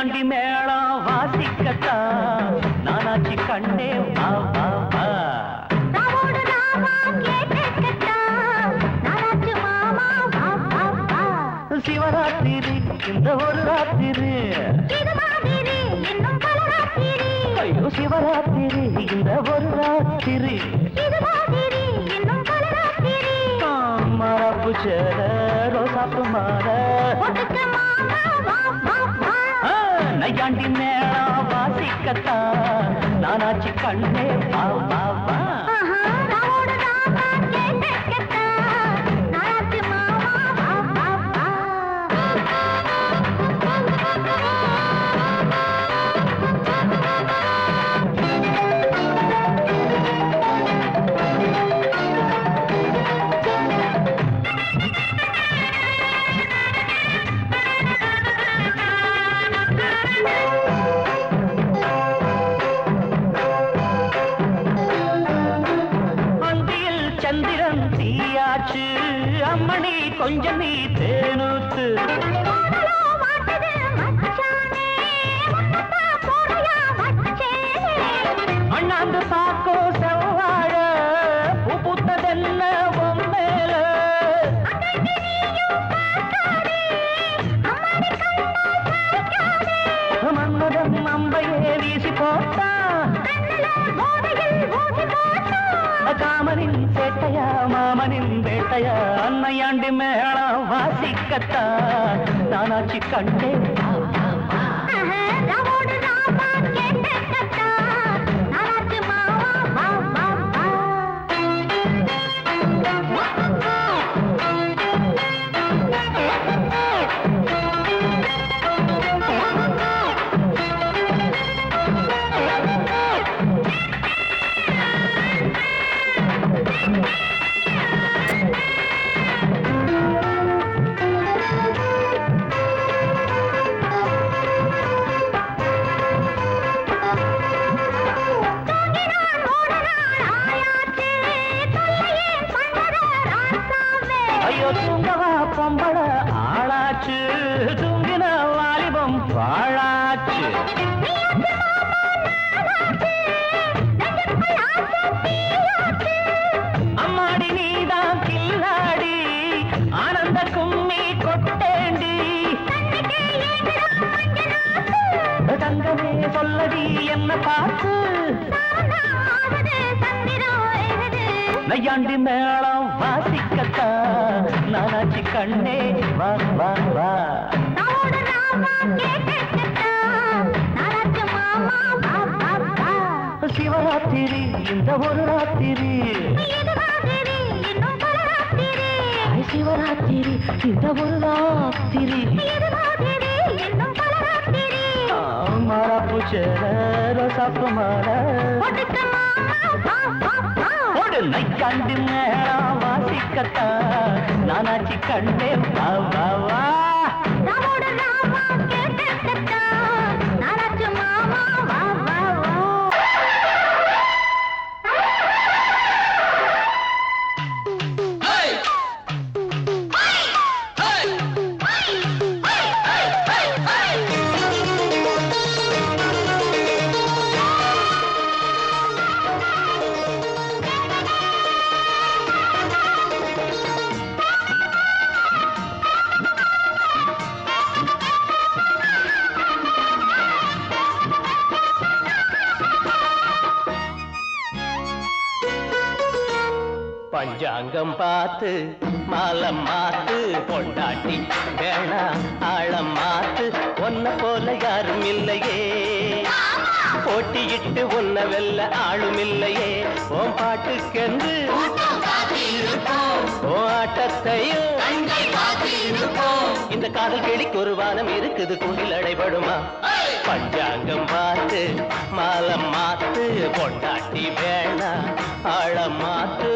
நையாண்டி மேளம் வாசிக்கத்தான் நானாச்சி கண்ணே வா வா வா. சிவராத்திரி இந்த ஒரு ராத்திரி, ஐயோ சிவராத்திரி இந்த ஒரு ராத்திரி, மரப்பு சேர ரோசாப்பு மாற நையாண்டி மேளம் வாசிக்கத்தான் நானாச்சி கண்ணே வா வா வா. சந்திரன் தீயாச்சு அம்மணி கொஞ்சம் நீ தேனூத்து, அண்ணாந்து பாக்கோ செவ்வாழ பூ பூத்ததென்ன பொம்மேல, மன்மதன் அம்பையே வீசி போட்டா காமனின் சேட்டையா மாமனின் வேட்டையா, அன்னையாண்டி மேளம் வாசிக்கத்தான் நானாச்சி கண்ணே தூங்கவா பொம்பள ஆளாச்சு, தூங்கின வாலிபம் வாழாச்சு, அம்மாடி நீதான் கில்லாடி ஆனந்த கும்மி கொட்டேண்டி, தங்கமே சொல்லடி என்ன பார்த்து நையாண்டி மேளம் வாசிக்கத்தான் நானாச்சி கண்ணே வா வா வா. சிவராத்திரி இந்த ஒரு ராத்திரி, சிவராத்திரி இந்த ஒரு ராத்திரி, மரப்பு சேர ரோசாப்பு மாற நையாண்டி மேளம் வாசிக்கத்தான் நானாச்சி கண்ணே வா வா வா. பஞ்சாங்கம் பார்த்து மாலம் மாத்து பொண்டாட்டி வேணா ஆழம் மாத்து, ஒன்ன போல யாரும் இல்லையே போட்டியிட்டு ஒன்ன வெல்ல ஆளும் இல்லையே, ஓம் பாட்டுக்கென்று ஓ ஆட்டத்தையும் இந்த காதல் கிளிக்கு ஒரு வானம் இருக்குது கூண்டில் அடைபடுமா. பஞ்சாங்கம் பார்த்து மாலம் மாத்து பொண்டாட்டி வேணா ஆழம் மாத்து.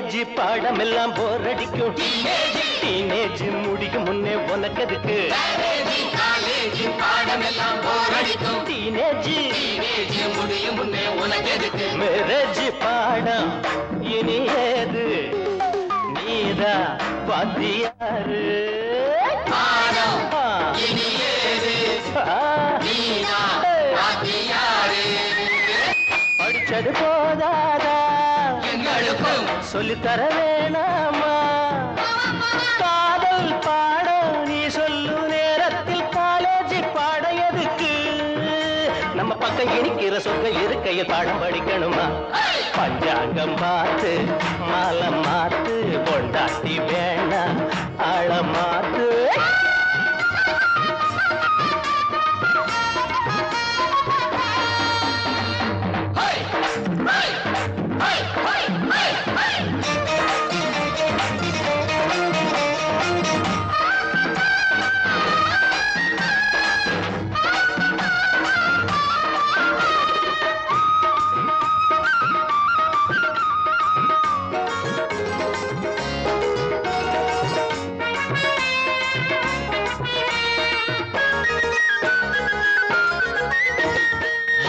காலேஜ் பாடம் எல்லாம் போர் அடிக்கும் டீனேஜ் முடிக்கும் முன்னே உனக்கு எதுக்கு காலேஜ் பாடம் எல்லாம் போர் அடிக்கும் டீனேஜ் முடியும் முன்னே உனக்கு எதுக்கு மேரேஜ் பாடம் இனி ஏது நீதா வாத்தியாரு பாடம் இனி ஏது நீதா வாத்தியாரு படிச்சது போதாதா எங்களுக்கும் சொல்லித்தர வேணாமா காதல் பாடம் நீ சொல்லு நேரத்தில் காலேஜ் பாட எதுக்கு நம்ம பக்கம் இனிக்கிற சொற்கள் இருக்கையில் பாடம் படிக்கணுமா பஞ்சாங்கம் பார்த்து மாலை மாத்து பொண்டாட்டி வேணா ஆழ மாத்து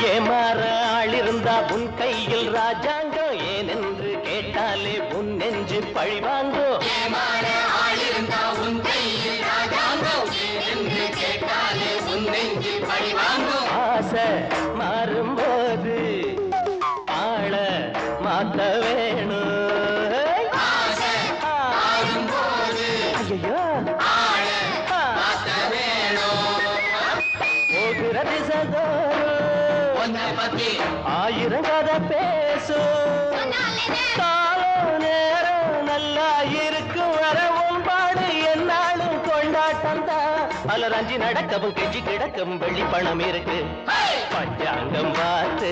ஏமாற ஆளிருந்தா உன் கையில் ராஜாங்கம் ஏனென்று கேட்டாலே உன் நெஞ்சு பழிவாங்கோ ஏமாற ஆளிருந்தா உன் கையில் ராஜாங்கம் என்று கேட்டாலே உன் நெஞ்சில் பழி வாங்கும் ஆசை மாறும்போது ஆள மாத்த வேணும் ஆசை ஆடும்போது ஐயோ ஆள மாத்த வேணும் போகிற திசதோறும் உன்னை பத்தி ஆயிரம் கதை பேசும் காலம் நேரம் நல்லா இருக்கும் வர உன்பாடு என்னாலும் கொண்டாட்டம் தான் பலர் அஞ்சி நடக்கவும் கெஞ்சி கிடக்கவும் வெள்ளி பணம் இருக்கு பஞ்சாங்கம் பார்த்து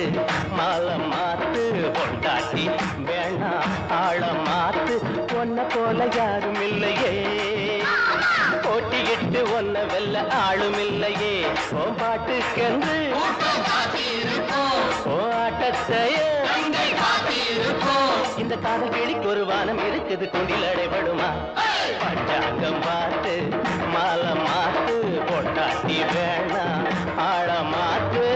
மாலை மாத்து பொண்டாட்டி வேணாம் ஆழ மாத்து ஒன்ன போல யாரும் இல்லையே போட்டியிட்டு ஒன்ன வெல்ல ஆளும் இல்லையே ஓ பாட்டுக்கென்று கூட்டம் காத்திருக்கும் ஓ ஆட்டத்தையே கங்கை காத்திருக்கும் இந்த காதல் கிளிக்கு ஒரு வானம் இருக்குது கொண்டில் அடைபடுமா பஞ்சாங்கம் பார்த்து மாலை மாத்து பொட்டாட்டி வேணா ஆழ மாத்து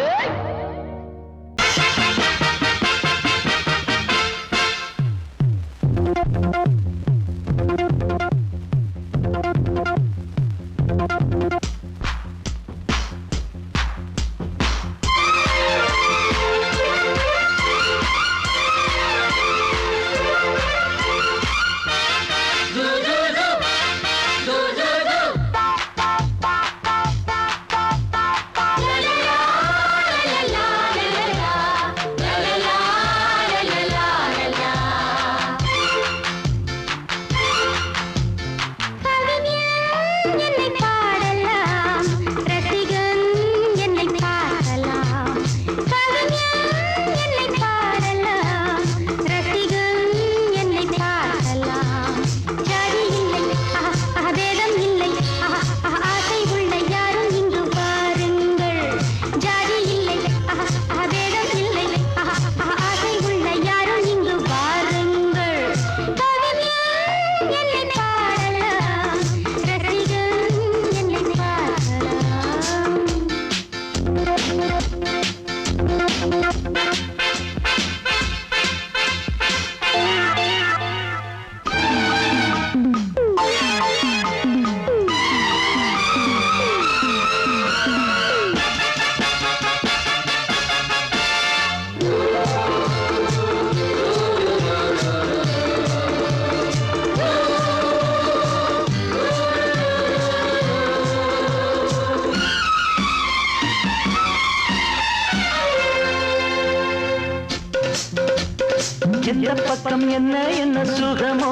எந்த பக்கம் என்ன என்ன சுகமோ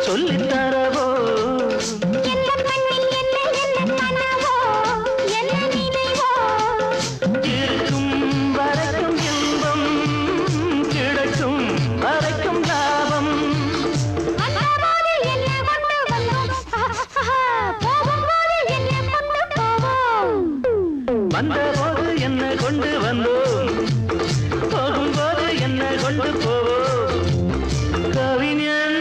சொல்லித் தரவோ இருக்கும் வரைக்கும் இன்பம் கிடைக்கும் வரைக்கும் லாபம் வந்தபோது என்ன கொண்டு வந்தோம் போகும்போது என்ன கொண்டு போவோம் கவிஞன்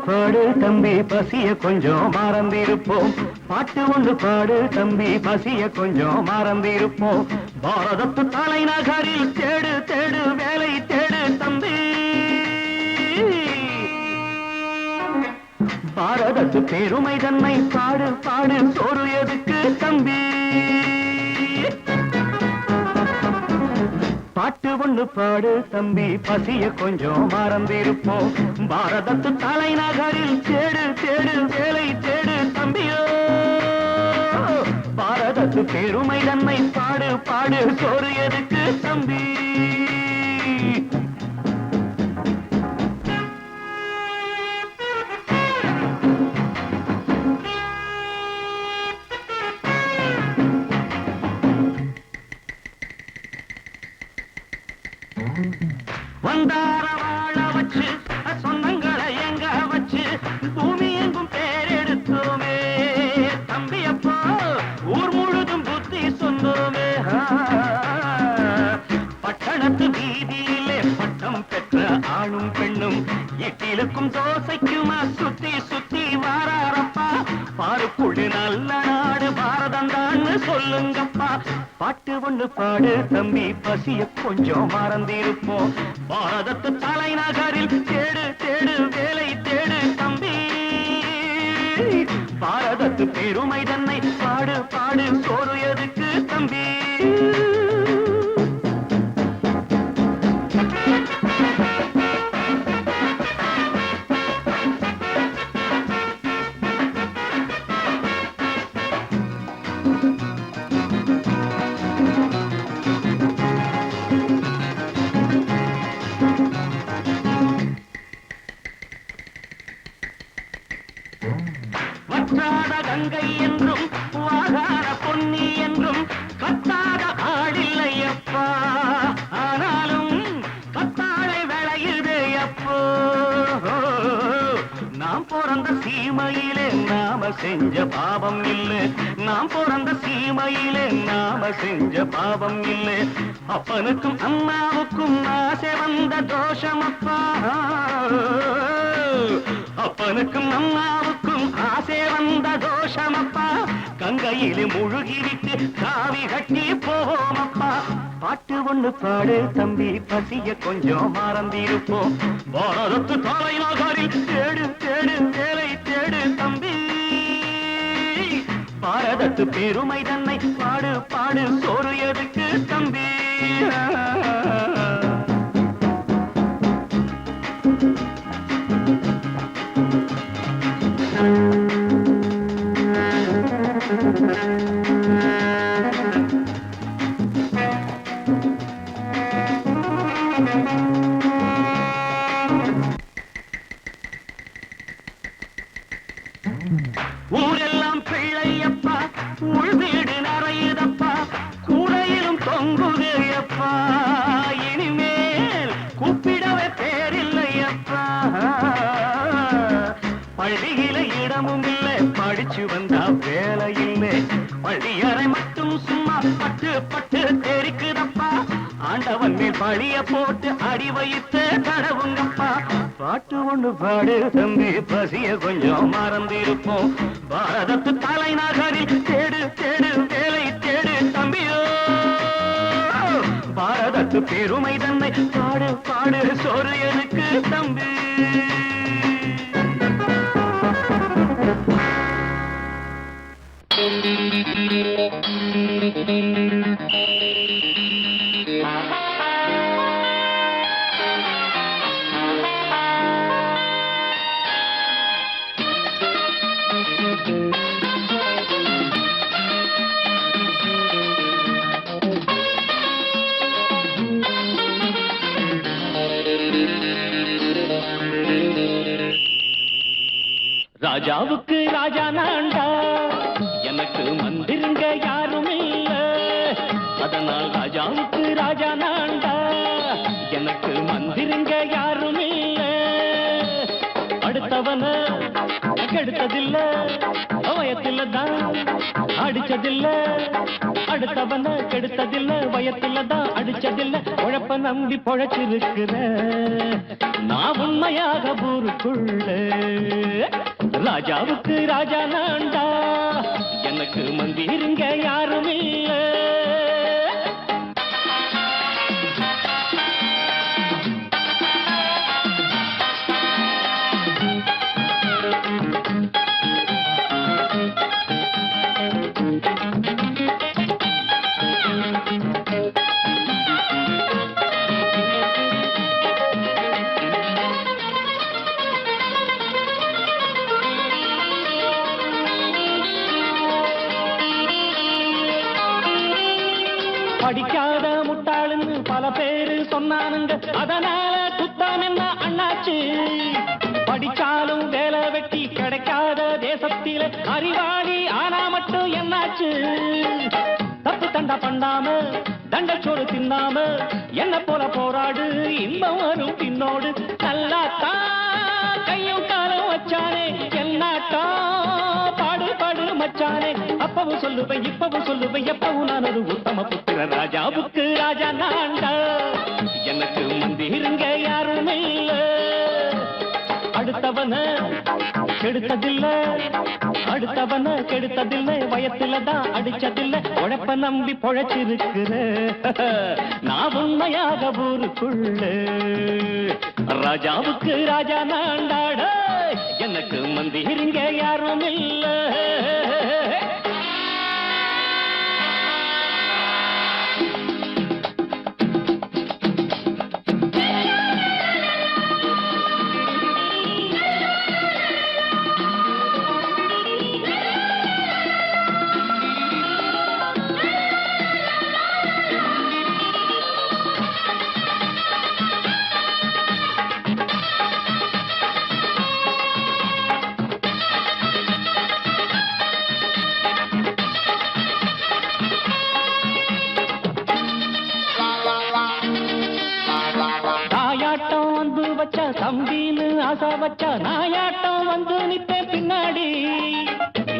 பாடு தம்பி பசிய கொஞ்சம் மறந்திருப்போம் பாட்டு ஒன்று பாடு தம்பி பசிய கொஞ்சம் மறந்திருப்போம் பாரதத்து தலைநகரில் தேடு தேடு வேலை தேடு தம்பி பாரதத்து பெருமை தன்னை பாடு பாடு சோறு எதுக்கு தம்பி பாட்டு ஒண்ணு பாடு தம்பி பசிய கொஞ்சம் மறந்திருப்போம் பாரதத்து தலைநகரில் தேடு தேடு வேலை தேடு தம்பியோ பாரதத்து பெருமை தன்னை பாடு பாடு சோறு எதுக்கு தம்பி வந்தார வாழ வச்சு சொந்தங்களை எங்க வச்சு பூமி எங்கும் பேரெடுத்தோமே தம்பி அப்போ ஊர் முழுதும் புத்தி சொன்னோமே பட்டணத்து வீதியிலே பட்டம் பெற்ற ஆணும் பெண்ணும் இட்டிலுக்கும் தோசைக்குமா சுத்தி சுத்தி வாராரப்பா பாருக்குள்ளு நல்ல நாடு பாரதம் தான் சொல்லுங்கப்பா பாட்டு ஒண்ணு பாடு தம்பி பசிய கொஞ்சம் மறந்திருப்போம் பாரதத்து தலைநகரில் தேடு தேடு வேலை தேடு தம்பி பாரதத்து பெருமை தன்னை பாடு பாடு சோறு எதுக்கு தம்பி வற்றாத கங்கை என்றும் வாகார பொன்னி என்றும் கத்தாத ஆடில்லையப்பா ஆனாலும் கத்தாழை விளையுதே அப்போ நாம் பிறந்த சீமையிலே நாம செஞ்ச பாவம் இல்லை நாம் பிறந்த சீமையிலே நாம செஞ்ச பாவம் இல்லை அப்பனுக்கும் அம்மாவுக்கும் ஆசை வந்த தோஷமப்பா அப்பனுக்கும் அம்மாவுக்கும் ஆசை வந்த தோஷமப்பா கங்கையிலே முழுகிவிட்டு காவி கட்டி போவோமப்பா பாட்டு ஒண்ணு பாடு தம்பி பசிய கொஞ்சம் மறந்திருப்போம் பாரதத்து தலைநகரில் தேடு தேடு வேலை தேடு தம்பி பாரதத்து பெருமை தன்னை பாடு பாடு சோறு எதுக்கு தம்பி ஊரெல்லாம் பிள்ளையப்பா உள் வீடு நிறையுதப்பா கூரையிலும் தொங்குதையப்பா இனிமேல் கூப்பிடவே பேரில்லையப்பா பள்ளியில இடமும் இல்லை படிச்சு வந்தா வேலை இல்லை பள்ளியறை மட்டும் சும்மா பட்டு பட்டு தெரிக்குதப்பா ஆண்டவன் மேல் பழிய போட்டு அடி வைத்து கடவுங்கப்பா பாட்டு ஒண்ணு பாடு தம்பி பசிய கொஞ்சம் மறந்திருப்போம் பாரதத்து தலைநகரில் தேடு தேடு வேலை தேடு தம்பியோ பாரதத்து பெருமை தன்னை பாடு பாடு சோறு எதுக்கு தம்பி ராஜாவுக்கு ராஜா நான்டா எனக்கு மந்திருங்க யாரும் இல்ல அதனால் ராஜாவுக்கு ராஜா நான்டா எனக்கு மந்திருங்க யாரும் இல்ல அடுத்தவன கெடுத்ததில்ல வயத்துல தான் அடிச்சதில்ல அடுத்தவன கெடுத்ததில்ல வயத்துல தான் அடிச்சதில்ல உழப்ப நம்பி பொழைச்சிருக்கிற நான் உண்மையாக ஊருக்குள்ள ராஜாவுக்கு ராஜா நான்டா எனக்கு மந்திருங்க யாரும் இல்ல படிக்காத முட்டாளுன்னு பல பேரு சொன்னானுங்க அதனால குத்தம் என்ன அண்ணாச்சு படிச்சாலும் வேலை வெட்டி கிடைக்காத தேசத்தில அறிவாளி ஆனா மட்டும் என்னாச்சு தப்பு தண்டா பண்ணாம தண்டச்சோறு தின்னாம என்ன போல போராடு இன்பம் வரும் பின்னோடு நல்லாத்தான் கையும் காலம் வச்சானே என்னாட்டா பாடு பாடு மச்சானே அப்பவும் சொல்லுவேன் இப்பவும் சொல்லுவேன் எப்பவும் நான் ஒரு உத்தம புத்திர ராஜாவுக்கு ராஜா நான்டா எனக்கு மந்திருங்க யாரும் இல்ல அடுத்தவன கெடுத்ததில்லை வயத்துல தான் அடிச்சதில்லை உழைப்ப நம்பி பொழைச்சிருக்கிற நான் உண்மையாக ஊருக்குள்ள ராஜாவுக்கு ராஜா நான்டாட எனக்கு மந்திருங்க யாரும் இல்ல தம்பின்னு ஆசா வச்சா நாயாட்டம் வந்து நிப்பேன் பின்னாடி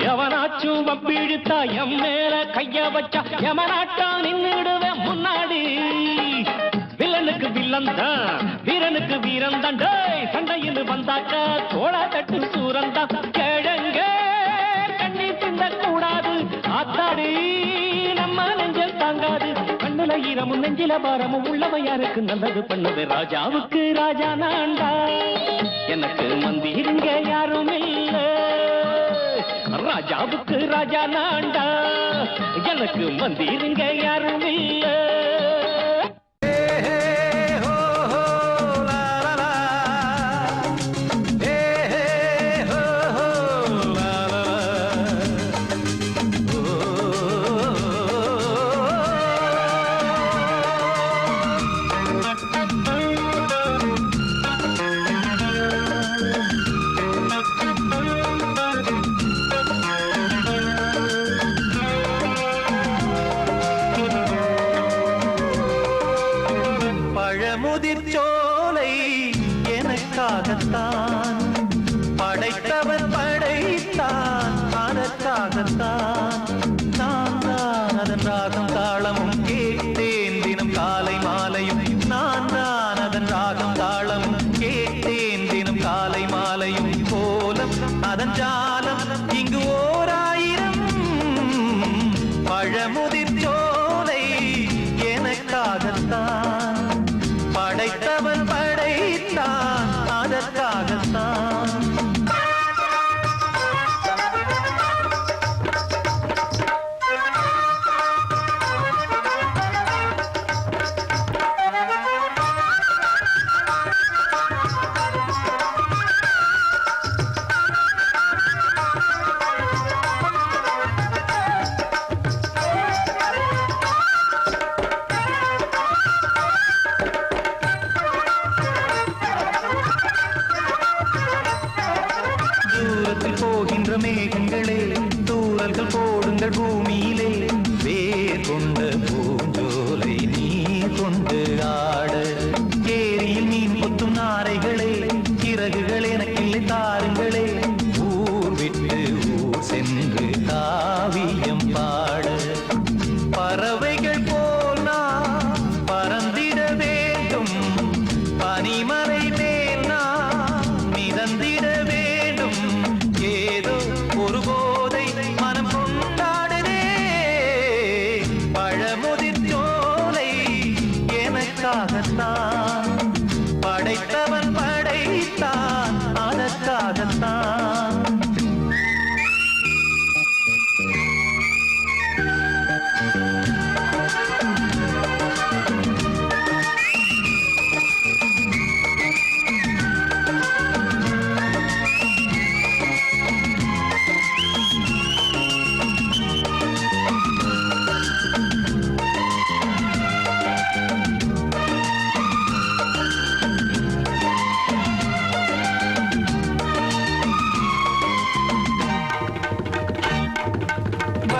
எவனாச்சும் வப்பிழுத்தா எம் மேல கைய வச்சா எவனாட்டம் நின்னுடுவேன் முன்னாடி வில்லனுக்கு வில்லன் தான் வீரனுக்கு வீரன் தான் சண்டையில் வந்தாக்கா தோளா தட்டு சூரன் தான் கிழங்க கண்ணி சிந்த கூடாது ஆத்தாடி நம்ம நெஞ்சல் தாங்காது கண்ணுல ஈரமும் நெஞ்சில பாரமும் உள்ளவ யாருக்கு நல்லது பண்ணது ராஜாவுக்கு ராஜா நான்டா எனக்கு மந்திருங்க யாரும் இல்ல ராஜாவுக்கு ராஜா நான்டா எனக்கு மந்திருங்க யாரும் இல்ல முதிர்ச்சோலை எனக்காகத்தான் படைத்தவன் படைத்தான் அதற்காகத்தான் நான் தான் அதன் ராகம் தாளமும் கேட்டேன் தினம் காலை மாலையும் நான் தான் அதன் ராகம் தாளமும் கேட்டேன் தினம் காலை மாலையும் கோலம் அதன் ஜாலம் இங்கு ஓராயிரம் பழமுதிர்ச்சோலை எனக்காகத்தான் படைத்தவன் படைத்தான் அதற்காகத்தான் போகின்ற மேகங்களே தூரல்கள் போடுங்கள் பூமியிலே வேர் கொண்ட பூஞ்சோலை நீ கொண்டு ஆட ஏரியில் மீன் கொத்தும் நாரைகளே இறகுகள் எனக்கில்லை தாருங்களே ஊர் விட்டு ஊர் சென்று காவியம் பாட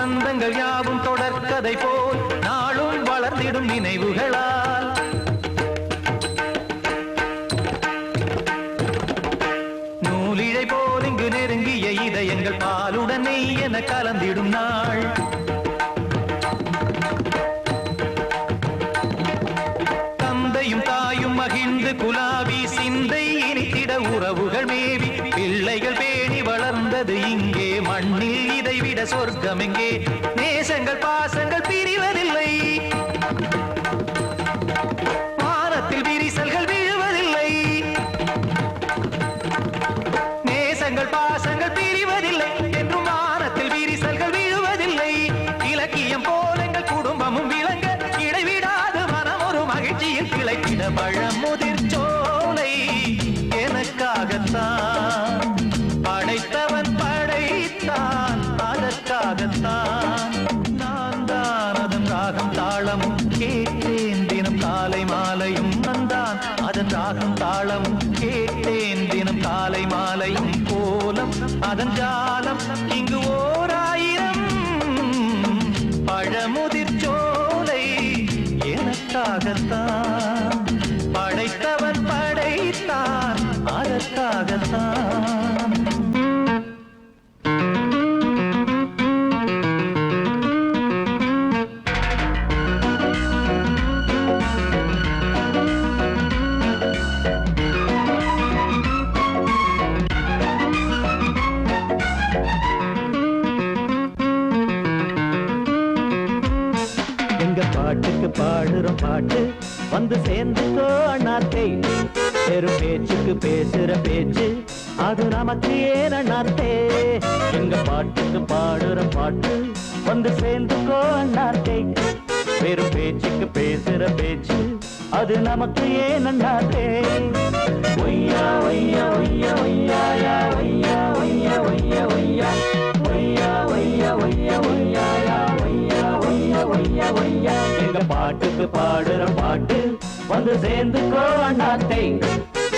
பந்தங்கள் யாவும் தொடர்கதை போல் நாளும் வளர்ந்திடும் நினைவுகளால் நூலிழை போல் இங்கு நெருங்கிய இதயங்கள் பாலுடன் நெய் என கலந்திடும் நாள் தந்தையும் தாயும் மகிழ்ந்து குலாவி சிந்தை இனித்திட உறவுகள் மேவி பிள்ளைகள் பேணி வளர்ந்தது இங்கே மண்ணில் இதைவிட சொர்க்கம் எங்கே நேசங்கள் பாசங்கள் பிரிவதில்லை வானத்தில் விரிசல்கள் விழுவதில்லை நேசங்கள் பாசங்கள் பிரிவதில்லை என்றும் வானத்தில் விரிசல்கள் விழுவதில்லை இலக்கியம் போல எங்கள் குடும்பமும் விளங்க இடைவிடாது மனம் ஒரு மகிழ்ச்சியில் கிளைத்திட பழமுதிர் சோலை எனக்காகத்தான் படைத்தவன் படைத்தான் அதற்காகத்தான் நான் தான் அதன் ராகம் தாளமும் கேட்டேன் தினம் காலை மாலையும் நந்தான் அதன் ராகம் தாளமும் கேட்டேன் தினம் காலை மாலையும் கோலம் அதன் ஜாலம் இங்கு ஓர் ஆயிரம் பழமுதிர் சோலை எனக்காகத்தான் படைத்தவன் படைத்தான் அதற்காகத்தான் எங்க பாட்டுக்கு பாடுறோம் பாட்டு வந்து சேர்ந்துக்கோ அண்ணாத்தே பெரும் பேச்சுக்கு பேசுற பேச்சு அது நமக்கு ஏன் அண்ணாத்தே எங்க பாட்டுக்கு பாடுற பாட்டு வந்து சேர்ந்துக்கோ அண்ணாத்தே பெரும் பேச்சுக்கு பேசுற பேச்சு அது நமக்கு ஏன் அண்ணாத்தே ஒய்யா ஒய்யா ஒய்யா ஒய்யா ஒய்யா ஒய்யா ஒய்யா ஒய்யா ஒய்யா ஒய்யா ஒய்யா ஒய்யா ஒய்யா ஒய்யா ஒய்யா எங்க பாட்டுக்கு பாடுற பாட்டு வந்து சேர்ந்துக்கோ அண்ணாத்தை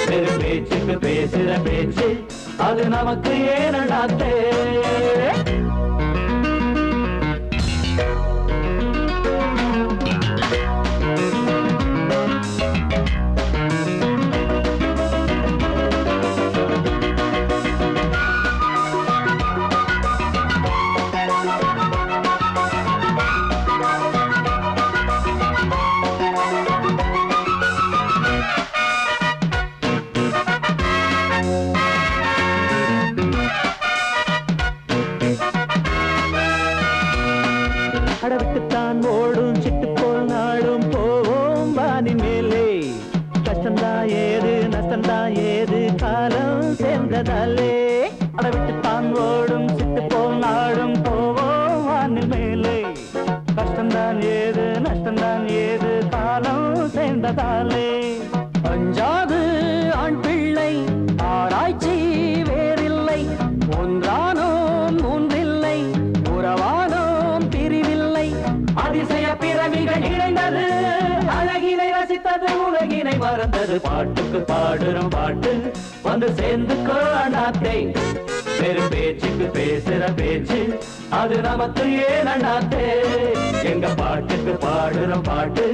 பெரும் பேச்சுக்கு பேசுற பேச்சு அது நமக்கு ஏன் அண்ணாத்தே அடவிட்டுத்தான் ஓடும் சிட்டு போல் நாடும் போவோம் வானின் மேலே கஷ்டந்தா ஏது நஷ்டந்தா ஏது காலம் சேர்ந்ததாலே அடவிட்டுத்தான் ஓடும் சிட்டு போல் நாடும் போவோம் வானின் மேலே கஷ்டந்தான் ஏது நஷ்டந்தான் ஏது காலம் சேர்ந்ததாலே அஞ்சாது ஆண் பிள்ளை ஆராய்ச்சி வேறில்லை ஒன்றானோம் மூன்றில்லை உறவானோம் பிரிவில்லை அதிசய பிறவிகள் இணைந்தது அழகினை ரசித்தது உலகினை மறந்தது பாட்டுக்கு பாடுறோம் பாட்டு வந்து சேர்ந்துக்கோ அண்ணாத்தை பெரும் பேச்சுக்கு பேசுற பேச்சு அது நமக்கு ஏன் அண்ணாத்தே எங்க பாட்டுக்கு பாடுறோம் பாட்டு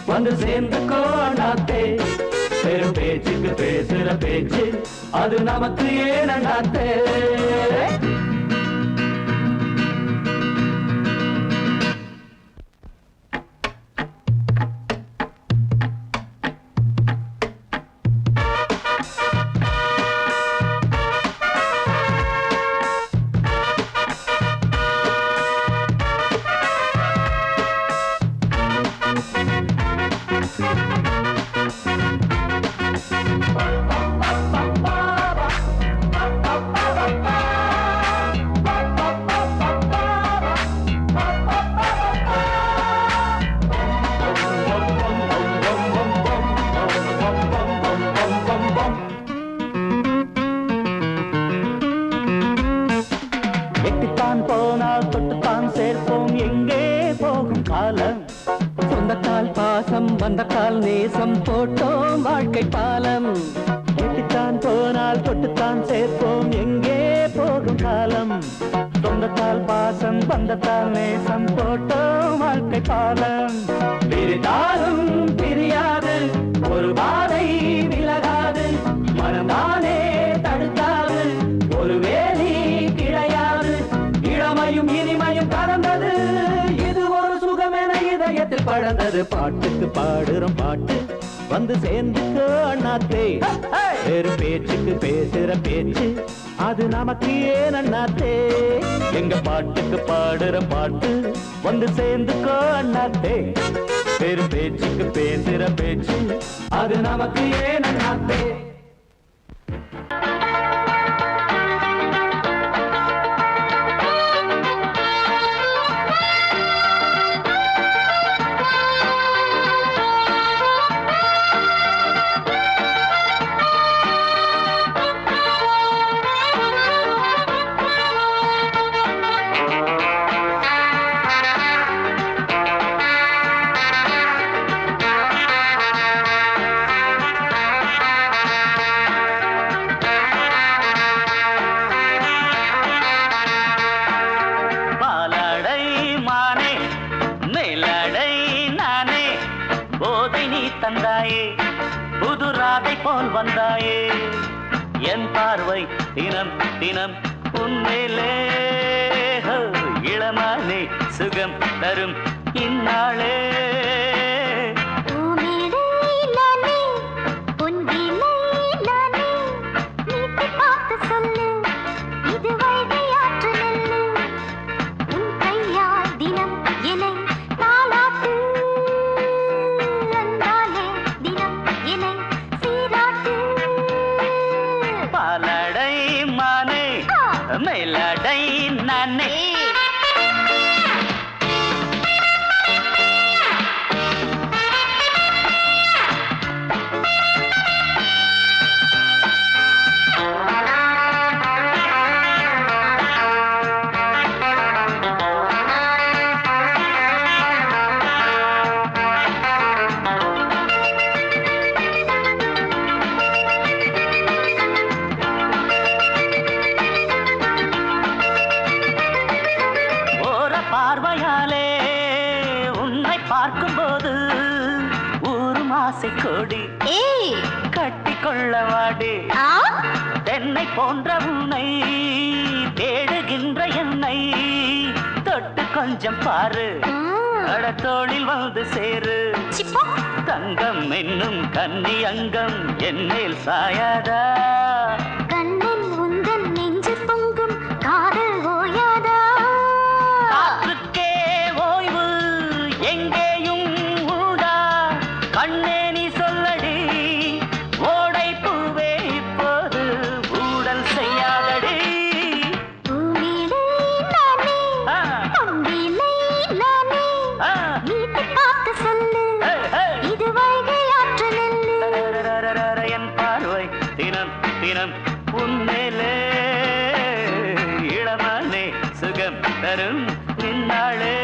வந்து சேர்ந்துக்கோ அண்ணாத்தே பெரும் பேச்சுக்கு பேசுற பேச்சு அது நமக்கு ஏன் அண்ணாத்தே பந்தக்கால் நேசம் போட்டோம் வாழ்க்கை பாலம் எட்டித்தான் போனால் தொட்டுத்தான் சேர்ப்போம் எங்கே போகும் காலம் சொந்தத்தால் பாசம் பந்தத்தால் நேசம் போட்டோம் வாழ்க்கை பாலம் பிரித்தாலும் பிரியாது ஒரு பாதை விலகாது மனம்தானே தடுக்காது ஒரு வேலி கிடையாது இளமையும் இனிமையும் கலந்தது இது ஒரு சுகமென இதயத்தில் பழந்தது பாட்டுக்கு பாடுறோம் பாட்டு வந்து சேர்ந்துக்கோ அண்ணாத்தே வேறு பேச்சுக்கு பேசுற பேச்சு அது நமக்கு ஏன் அண்ணாத்தே எங்க பாட்டுக்கு பாடுற பாட்டு வந்து சேர்ந்துக்கோ அண்ணாத்தே வேறு பேச்சுக்கு பேசுற பேச்சு அது நமக்கு ஏன் அண்ணாத்தே தந்தாயே புதுராதை போல் வந்தாயே என் பார்வை தினம் தினம் உன்மேலே இளமானே சுகம் தரும் இந்நாளே மேலடை நானே பார்வையாலே உன்னை பார்க்கும்போது ஊரும் ஆசை கொடி கட்டிக்கொள்ள வாடி தென்னை போன்ற உன்னை தேடுகின்ற என்னை தொட்டு கொஞ்சம் பாரு கடத்தோளில் வந்து சேரு தங்கம் என்னும் கன்னி அங்கம் என்னேல் சாயாதா கண்ணில் உந்தன் நெஞ்சு பொங்கும் காதல் ஓயாதா கண்ணே நீ சொல்லடி ஓடை பூவே இப்போது ஊடல் செய்யாதடி என் பார்வை தினம் தினம் உன்மேலே இளமானே சுகம் தரும் நின்னாளே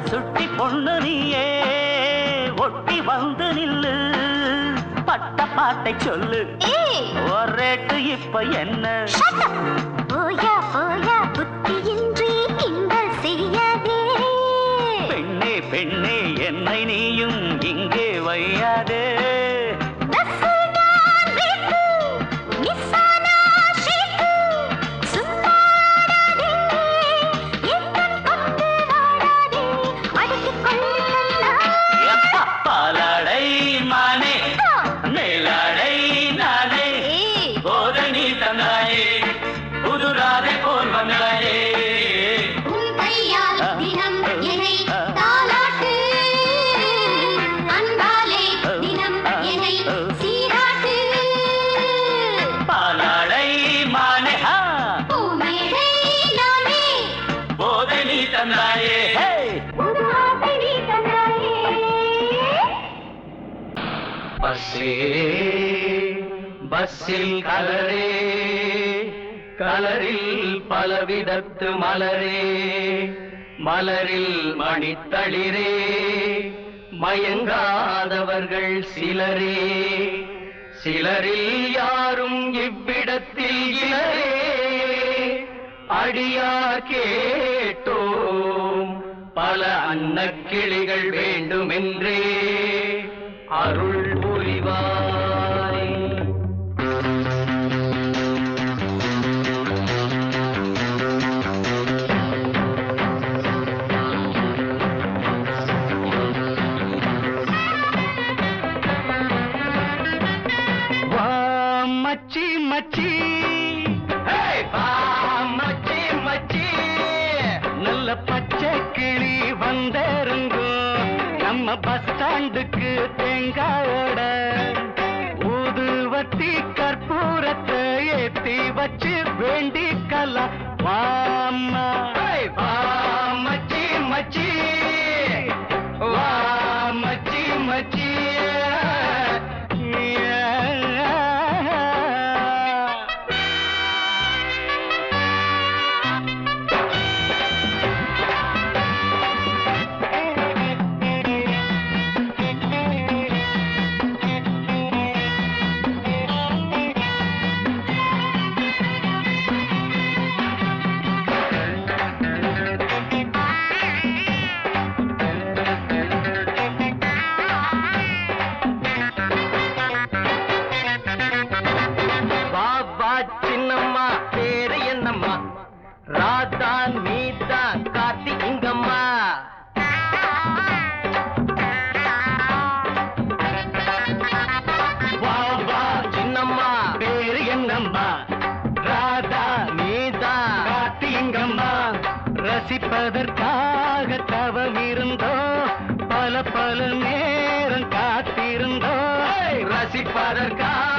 சுட்டி பொண்ணு நீயே ஒட்டி வந்து நில்லு பட்ட பாட்டை சொல்லு ஒரேட்டு இப்ப என்ன போயா போயா புத்தியின்றி கிண்டல் செய்யாதே பெண்ணே பெண்ணே என்னை நீயும் இங்கே வையாதே பாலாடை மானே மேலாடை நானே போதை நீ தந்தாயே புதுராதை போல் வந்தாயே உன் கையால் தினம் என்னை தாலாட்டு அன்பாலே தினம் பஸ்ஸே பஸ்ஸில் கலரே கலரில் பலவிதத்து மலரே மலரில் மணித்தளிரே மயங்காதவர்கள் சிலரே சிலரில் யாரும் இவ்விடத்தில் இலரே அடியார் கேட்டோம் பல அன்னக்கிளிகள் வேண்டுமென்றே அருள் புரிவாய். வா மச்சி மச்சி மச்சி மச்சி நல்ல பச்சை கிளி வந்திருங்கோ நம்ம பஸ் ஸ்டாண்டுக்கு தேங்காயோட ஊதுவத்தி கற்பூரத்தை ஏத்தி வச்சு வேண்டிக்கலாம் வாம்மா. வா மச்சி மச்சி வா மச்சி மச்சி சின்னம்மா பேரு என்னம்மா ராதா நீதா கார்த்தி இங்கம்மா பாபா சின்னம்மா பேரு என்னம்மா ராதா நீதா கார்த்தி இங்கம்மா ரசிப்பதற்காக தவம் இருந்தோ பல பல நேரம் காத்திருந்தோ ரசிப்பதற்காக